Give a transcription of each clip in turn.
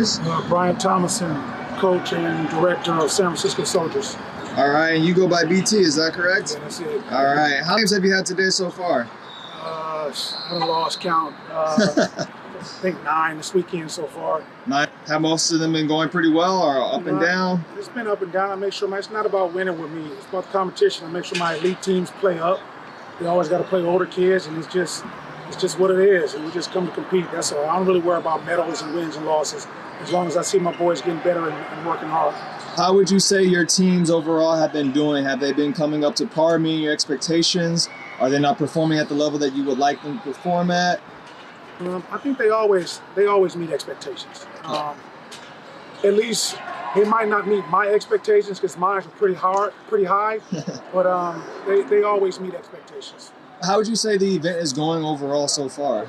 is? Brian Thomason, coach and director of San Francisco Soldiers. All right, and you go by BT, is that correct? Yeah, that's it. All right, how many games have you had today so far? I haven't lost count. I think 9 this weekend so far. 9. Have most of them been going pretty well or up and down? It's been up and down. I make sure it's not about winning with me. It's about the competition. I make sure my elite teams play up. They always got to play older kids, and it's just what it is. And we just come to compete. That's all. I don't really worry about medals and wins and losses, as long as I see my boys getting better and working hard. How would you say your teams overall have been doing? Have they been coming up to par, meeting your expectations? Are they not performing at the level that you would like them to perform at? I think they always meet expectations. At least they might not meet my expectations because mine are pretty high, but they always meet expectations. How would you say the event is going overall so far?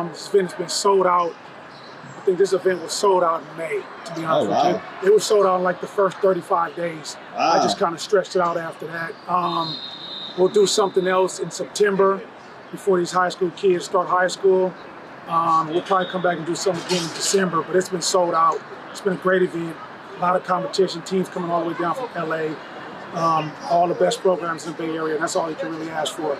This event has been sold out. I think this event was sold out in May, to be honest with you. It was sold out in like the first 35 days. Wow. I just kind of stretched it out after that. We'll do something else in September before these high school kids start high school. We'll probably come back and do something again in December, but it's been sold out. It's been a great event. A lot of competition, teams coming all the way down from LA. All the best programs in the Bay Area, and that's all you can really ask for.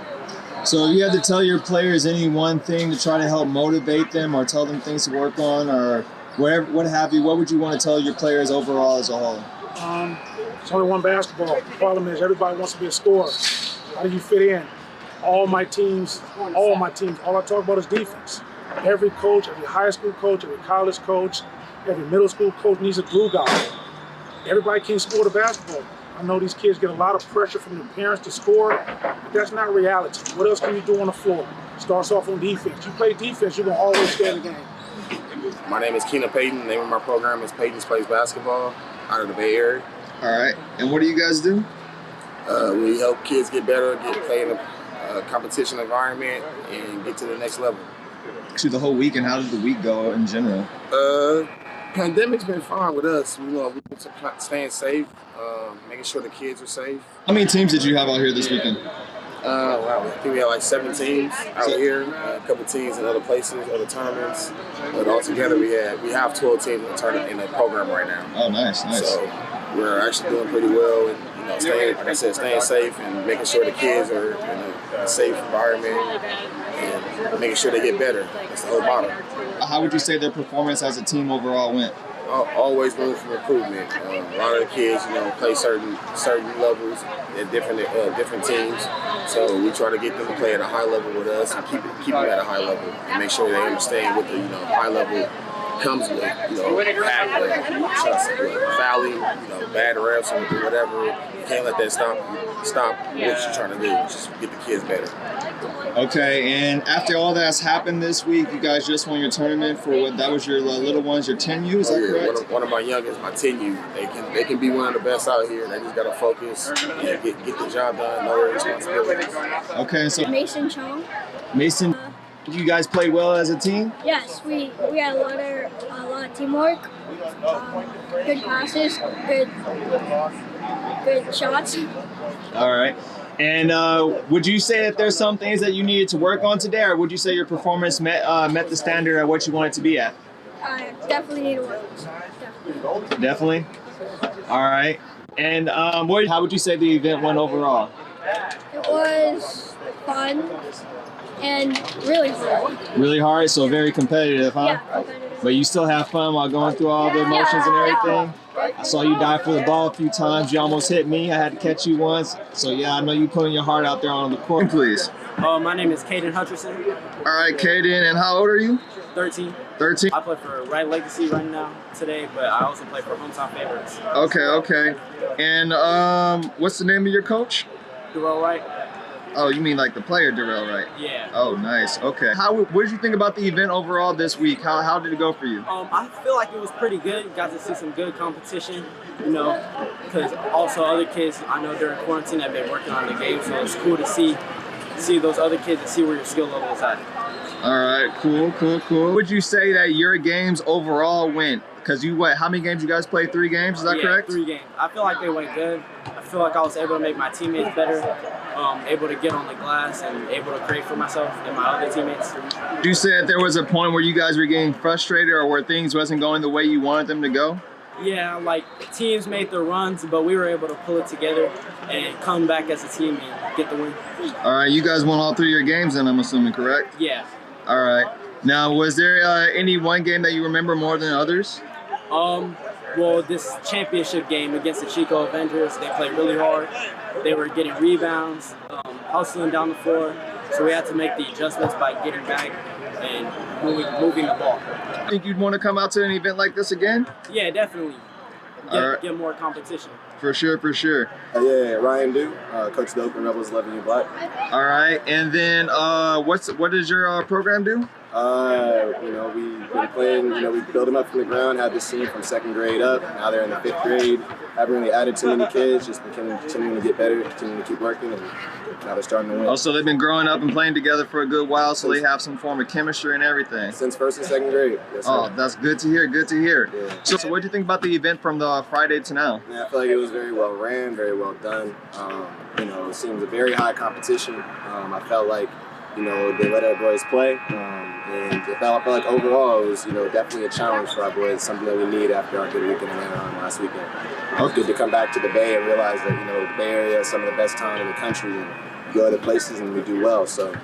So if you had to tell your players any one thing to try to help motivate them or tell them things to work on or whatever, what have you, what would you want to tell your players overall as a whole? It's only one basketball. The problem is everybody wants to be a scorer. How do you fit in? All my teams, all I talk about is defense. Every coach, every high school coach, every college coach, every middle school coach needs a glue guy. Everybody can't score the basketball. I know these kids get a lot of pressure from their parents to score, but that's not reality. What else can you do on the floor? Starts off on defense. You play defense, you're gonna always stay in the game. My name is KEENA. The name of my program is PAYTON'S Plays Basketball out of the Bay Area. All right, and what do you guys do? We help kids get better, play in a competition environment, and get to the next level. Actually, the whole week, and how did the week go in general? Pandemic's been fine with us. We've been staying safe, making sure the kids are safe. How many teams did you have out here this weekend? Wow, I think we had like 7 teams out here, a couple teams in other places, other tournaments. But altogether, we have 12 teams in the program right now. Oh, nice. So we're actually doing pretty well, and staying safe and making sure the kids are in a safe environment and making sure they get better. That's the whole motto. How would you say their performance as a team overall went? Always room for improvement. A lot of the kids, play certain levels at different teams. So we try to get them to play at a high level with us and keep them at a high level and make sure they understand what the high level comes with, fouling, bad refs or whatever. You can't let that stop what you're trying to do. Just get the kids better. Okay, and after all that's happened this week, you guys just won your tournament for that was your little ones, your 10U, is that correct? One of my youngest, my 10U. They can be one of the best out here. They just gotta focus and get the job done, know their responsibilities. Okay, so Mason Chong. Mason, you guys played well as a team? Yes, we had a lot of teamwork, good passes, good shots. All right. And would you say that there's some things that you needed to work on today, or would you say your performance met the standard of what you wanted to be at? I definitely need to work on that. Definitely? All right. And how would you say the event went overall? It was fun and really hard. Really hard, so very competitive, huh? Yeah, competitive. But you still have fun while going through all the emotions and everything? I saw you dive for the ball a few times. You almost hit me. I had to catch you once. So yeah, I know you putting your heart out there on the court. Please. My name is CAEDEN HUTCHERSON. All right, CAEDEN, and how old are you? 13. 13? I play for RYGHT Legacy right now today, but I also play for Hometown Favorites. Okay. And what's the name of your coach? WRIGHT. Oh, you mean like the player Darrell, right? Yeah. Oh, nice. Okay. What did you think about the event overall this week? How did it go for you? I feel like it was pretty good. Got to see some good competition, because also other kids I know during quarantine have been working on the game, so it's cool to see those other kids and see where your skill level is at. All right, cool. Would you say that your games overall went Because how many games you guys played? 3 games, is that correct? 3 games. I feel like they went good. I feel like I was able to make my teammates better, able to get on the glass and able to create for myself and my other teammates. You said there was a point where you guys were getting frustrated or where things wasn't going the way you wanted them to go? Yeah, like teams made their runs, but we were able to pull it together and come back as a team and get the win. All right, you guys won all 3 of your games then, I'm assuming, correct? Yeah. All right. Now, was there any one game that you remember more than others? Well, this championship game against the Chico Avengers, they played really hard. They were getting rebounds, hustling down the floor, so we had to make the adjustments by getting back and moving the ball. Think you'd want to come out to an event like this again? Yeah, definitely. Get more competition. For sure, for sure. Yeah, Ryan DIEW, coach of the Oakland Rebels, 11U Black. All right, and then what does your program do? You know, we've been playing, you know, we built them up from the ground, had this team from 2nd grade up. Now they're in the 5th grade. Haven't really added too many kids, just been continuing to get better, continuing to keep working, and now they're starting to win. Oh, so they've been growing up and playing together for a good while, so they have some form of chemistry and everything. Since 1st and 2nd grade. Yes, sir. Oh, that's good to hear, good to hear. Yeah. So what do you think about the event from the Friday to now? Yeah, I feel like it was very well ran, very well done. You know, it seems a very high competition. I felt like, you know, they let our boys play. And I felt like overall it was, you know, definitely a challenge for our boys, something that we need after our good weekend in Anaheim last weekend. It's good to come back to the Bay and realize that, you know, the Bay Area is some of the best town in the country, and we go other places and we do well. So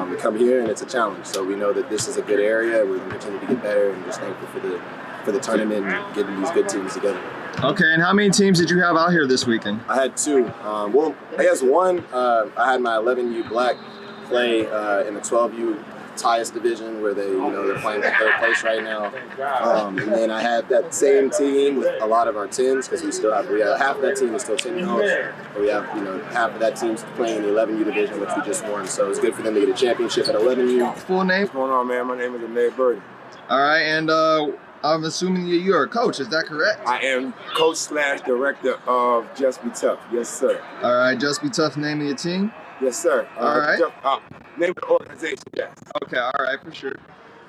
we come here and it's a challenge. So we know that this is a good area. We're going to continue to get better, and just thankful for the tournament and getting these good teams together. Okay, and how many teams did you have out here this weekend? I had 2. Well, I guess one, I had my 11U Black play in the 12U highest division, where they, you know, they're playing for 3rd place right now. And then I had that same team with a lot of our 10s, because we have half of that team is still 10-year-olds. We have, you know, half of that team's playing in the 11U division, which we just won. So it's good for them to get a championship at 11U. Full name? What's going on, man? My name is Ahmed Birdie. All right, and I'm assuming you're a coach, is that correct? I am coach/director of Just Be Tough. Yes, sir. All right, Just Be Tough, name of your team? Yes, sir. All right. Name of the organization, yes. Okay, all right, for sure.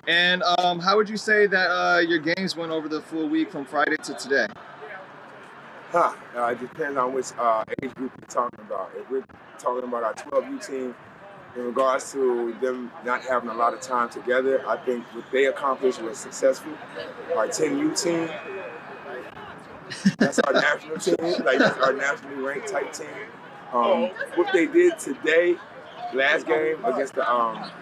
And how would you say that your games went over the full week from Friday to today? It depends on which age group we're talking about. If we're talking about our 12U team, in regards to them not having a lot of time together, I think what they accomplished was successful. Our 10U team, that's our national team, like that's our nationally ranked type team. What they did today, last game against the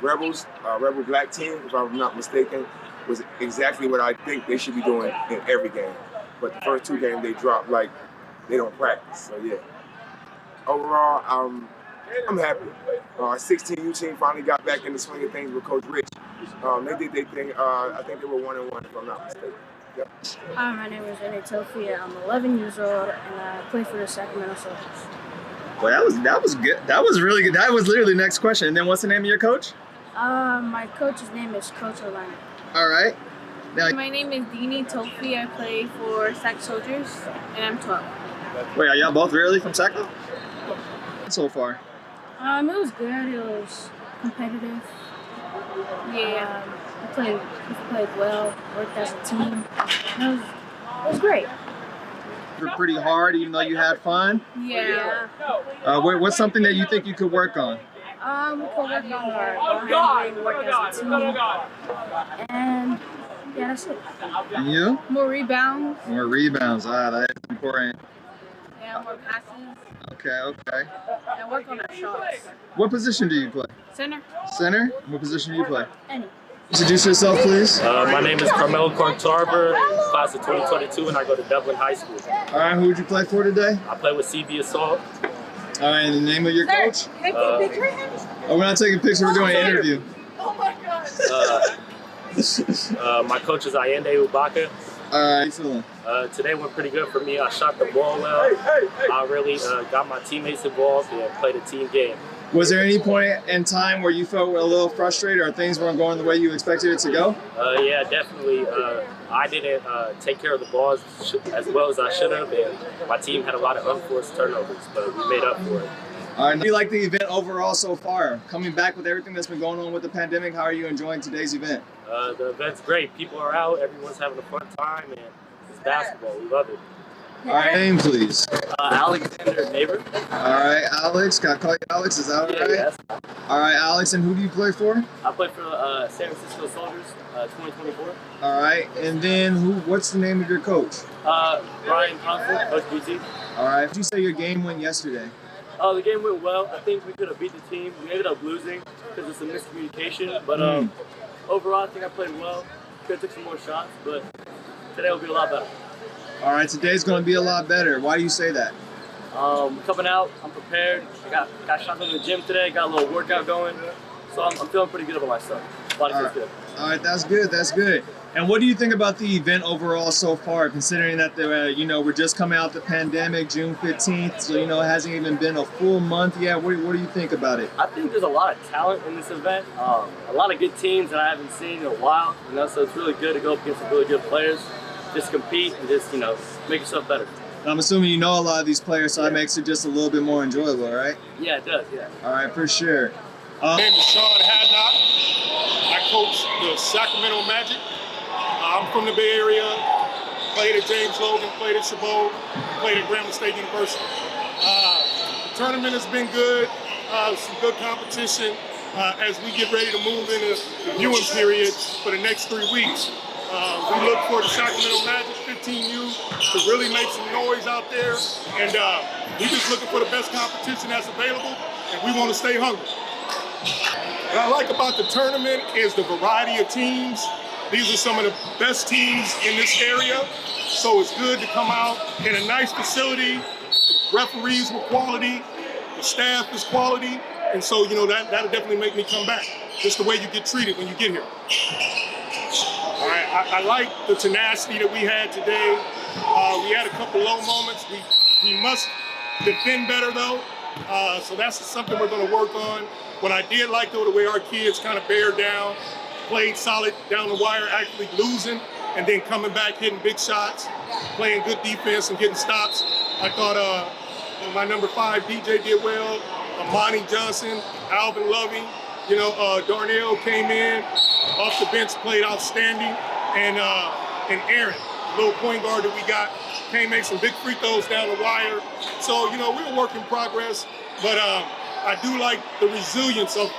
Rebels, Rebel Black team, if I'm not mistaken, was exactly what I think they should be doing in every game. But the first 2 games they dropped like they don't practice. So yeah. Overall, I'm happy. Our 16U team finally got back in the swing of things with Coach Rich. They did their thing. I think they were 1-1 if I'm not mistaken. Yep. Hi, my name is Untitled. I'm 11 years old, and I play for the Sacramento Soldiers. Well, that was good. That was really good. That was literally the next question. And then what's the name of your coach? My coach's name is Coach Orlando. All right. Now, My name is Dini Tofi. I play for Sac Soldiers, and I'm 12. wait, are y'all both really from Sacramento? So far. It was good. It was competitive. Yeah. We played well. Worked as a team. It was great. You were pretty hard, even though you had fun. Yeah. What's something that you think you could work on? We could work on our handling, work as a team, and yeah, that's it. And you? More rebounds. More rebounds. That is important. Yeah, more passes. Okay. And work on our shots. What position do you play? Center. Center? What position do you play? Any. Introduce yourself, please. My name is Carmelo Cortarver, class of 2022, and I go to Dublin High School. All right, who would you play for today? I play with CB Assault. All right, and the name of your coach? We're not taking a picture, we're doing an interview. Oh my God. My coach is Ayende Ubaka. All right, how you feeling? Today went pretty good for me. I shot the ball well. I really got my teammates involved and played a team game. Was there any point in time where you felt a little frustrated or things weren't going the way you expected it to go? Yeah, definitely. I didn't take care of the balls as well as I should have, and my team had a lot of unforced turnovers, but we made up for it. All right, how do you like the event overall so far? Coming back with everything that's been going on with the pandemic, how are you enjoying today's event? The event's great. People are out. Everyone's having a fun time, and basketball. We love it. All right, name please. Alexander Neighbor. All right, Alex. Can I call you Alex? Is that all right? Yes. All right, Alex. And who do you play for? I play for San Francisco Soldiers, 2024. All right, and then what's the name of your coach? BRYAN, Coach BT. All right. Did you say your game went yesterday? The game went well. I think we could have beat the team. We ended up losing because of some miscommunication. But overall, I think I played well. Could have took some more shots, but today will be a lot better. All right, today's going to be a lot better. Why do you say that? Coming out, I'm prepared. I got shots in the gym today. Got a little workout going, so I'm feeling pretty good about myself. Body feels good. All right, that's good. That's good. And what do you think about the event overall so far, considering that we're just coming out the pandemic, June 15th, so it hasn't even been a full month yet. What do you think about it? I think there's a lot of talent in this event. A lot of good teams that I haven't seen in a while. So it's really good to go up against some really good players. Just compete and just make yourself better. I'm assuming you know a lot of these players, so that makes it just a little bit more enjoyable, right? Yeah, it does. Yeah. All right, for sure. My name is Sean Haddock. I coach the Sacramento Magic. I'm from the Bay Area, played at James Logan, played at Chabot, played at Grambling State University. The tournament has been good, some good competition as we get ready to move into the viewing period for the next 3 weeks. We look for the Sacramento Magic 15U to really make some noise out there, and we're just looking for the best competition that's available, and we want to stay hungry. What I like about the tournament is the variety of teams. These are some of the best teams in this area, so it's good to come out in a nice facility. The referees were quality, the staff is quality, and so that'll definitely make me come back. Just the way you get treated when you get here. All right, I like the tenacity that we had today. We had a couple low moments. We must defend better though, so that's something we're going to work on. What I did like though, the way our kids kind of bear down, played solid down the wire, actually losing, and then coming back, hitting big shots, playing good defense and getting stops. I thought my number 5, DJ did well, Amani Johnson, Alvin Loving, Darnell came in, off the bench played outstanding, and Aaron, little point guard that we got, came make some big free throws down the wire. So, we're a work in progress, but I do like the resilience of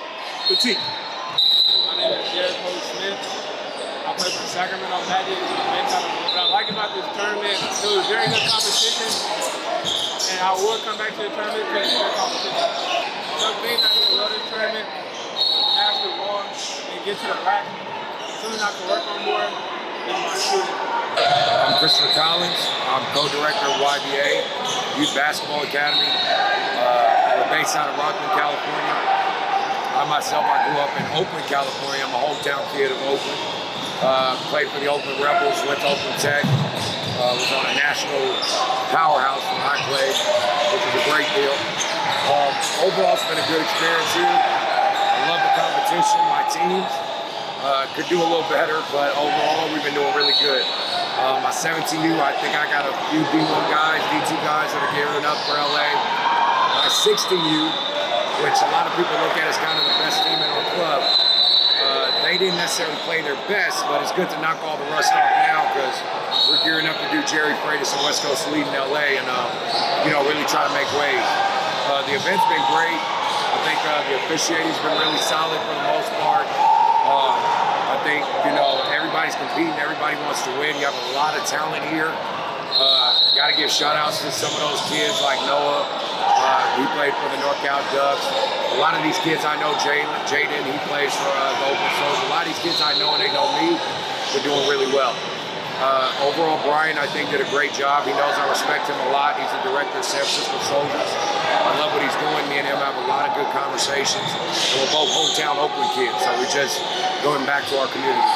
the team. My name is Jared Smith. I play for the Sacramento Magic. What I like about this tournament, it was very good competition, and I will come back to the tournament because it's good competition. Some things I did well this tournament, pass the ball and get to the rack. Something I can work on more is my shooting. I'm Christopher Collins. I'm co-director of YBA, Youth Basketball Academy. We're based out of Rockland, California. I grew up in Oakland, California. I'm a hometown kid of Oakland. Played for the Oakland Rebels, went to Oakland Tech. Was on a national powerhouse when I played, which was a great deal. Overall, it's been a good experience here. I love the competition. My teams could do a little better, but overall, we've been doing really good. My 17U, I think I got a few D1 guys, D2 guys that are gearing up for LA. My 16U, which a lot of people look at as kind of the best team in our club. They didn't necessarily play their best, but it's good to knock all the rust off now because we're gearing up to do Jerry Freitas and West Coast Elite in LA and, really try to make waves. The event's been great. I think the officiating's been really solid for the most part. I think, everybody's competing, everybody wants to win. You have a lot of talent here. Got to give shout outs to some of those kids like Noah. He played for the Norcal Ducks. A lot of these kids I know, Jaden, he plays for the Oakland Soldiers. A lot of these kids I know and they know me, they're doing really well. Overall, Bryan, I think, did a great job. He knows I respect him a lot. He's the director of San Francisco Soldiers. I love what he's doing. Me and him have a lot of good conversations. And we're both hometown Oakland kids, so we're just going back to our community.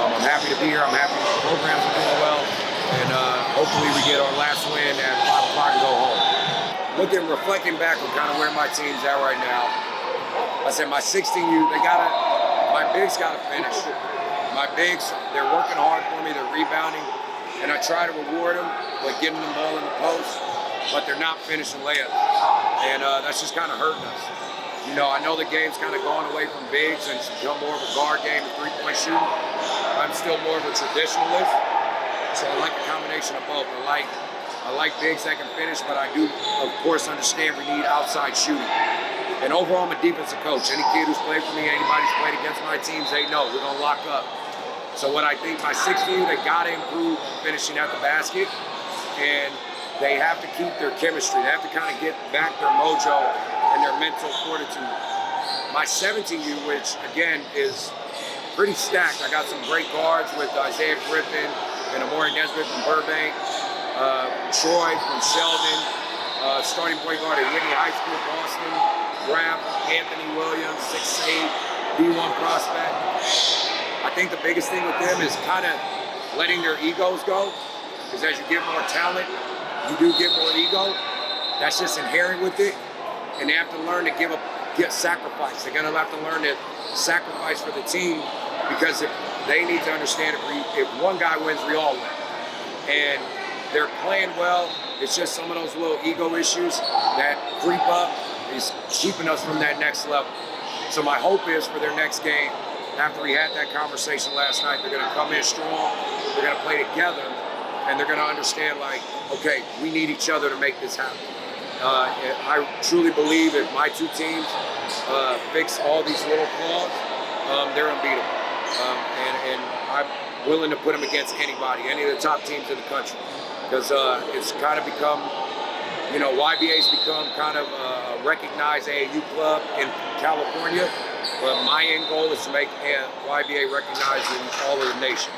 I'm happy to be here. I'm happy the programs are doing well. And hopefully we get our last win at 5 o'clock and go home. Reflecting back on kind of where my team's at right now, I said my 16U, my bigs gotta finish. My bigs, they're working hard for me, they're rebounding, and I try to reward them by getting the ball in the post, but they're not finishing layups. And that's just kind of hurting us. I know the game's kind of going away from bigs and it's become more of a guard game and three-point shooting. I'm still more of a traditionalist. So I like a combination of both. I like bigs that can finish, but I do, of course, understand we need outside shooting. And overall, I'm a defensive coach. Any kid who's played for me, anybody who's played against my teams, they know we're gonna lock up. So what I think my 6U, they gotta improve on finishing at the basket, and they have to keep their chemistry. They have to kind of get back their mojo and their mental fortitude. My 17U, which again is pretty stacked. I got some great guards with Isaiah Griffin and Amori Nesbitt from Burbank, Troy from Sheldon, starting point guard at Whitney High School, Boston, Graf, Anthony Williams, 6'8", D1 prospect. I think the biggest thing with them is kind of letting their egos go, because as you get more talent, you do get more ego. That's just inherent with it, and they have to learn to get sacrifice. They're gonna have to learn to sacrifice for the team, because if they need to understand if one guy wins, we all win. And they're playing well. It's just some of those little ego issues that creep up is keeping us from that next level. So my hope is for their next game, after we had that conversation last night, they're gonna come in strong, they're gonna play together, and they're gonna understand, like, okay, we need each other to make this happen. I truly believe if my two teams fix all these little flaws, they're unbeatable. And I'm willing to put them against anybody, any of the top teams in the country. Because it's kind of become, you know, YBA's become kind of a recognized AAU club in California. But my end goal is to make YBA recognized in all of the nation.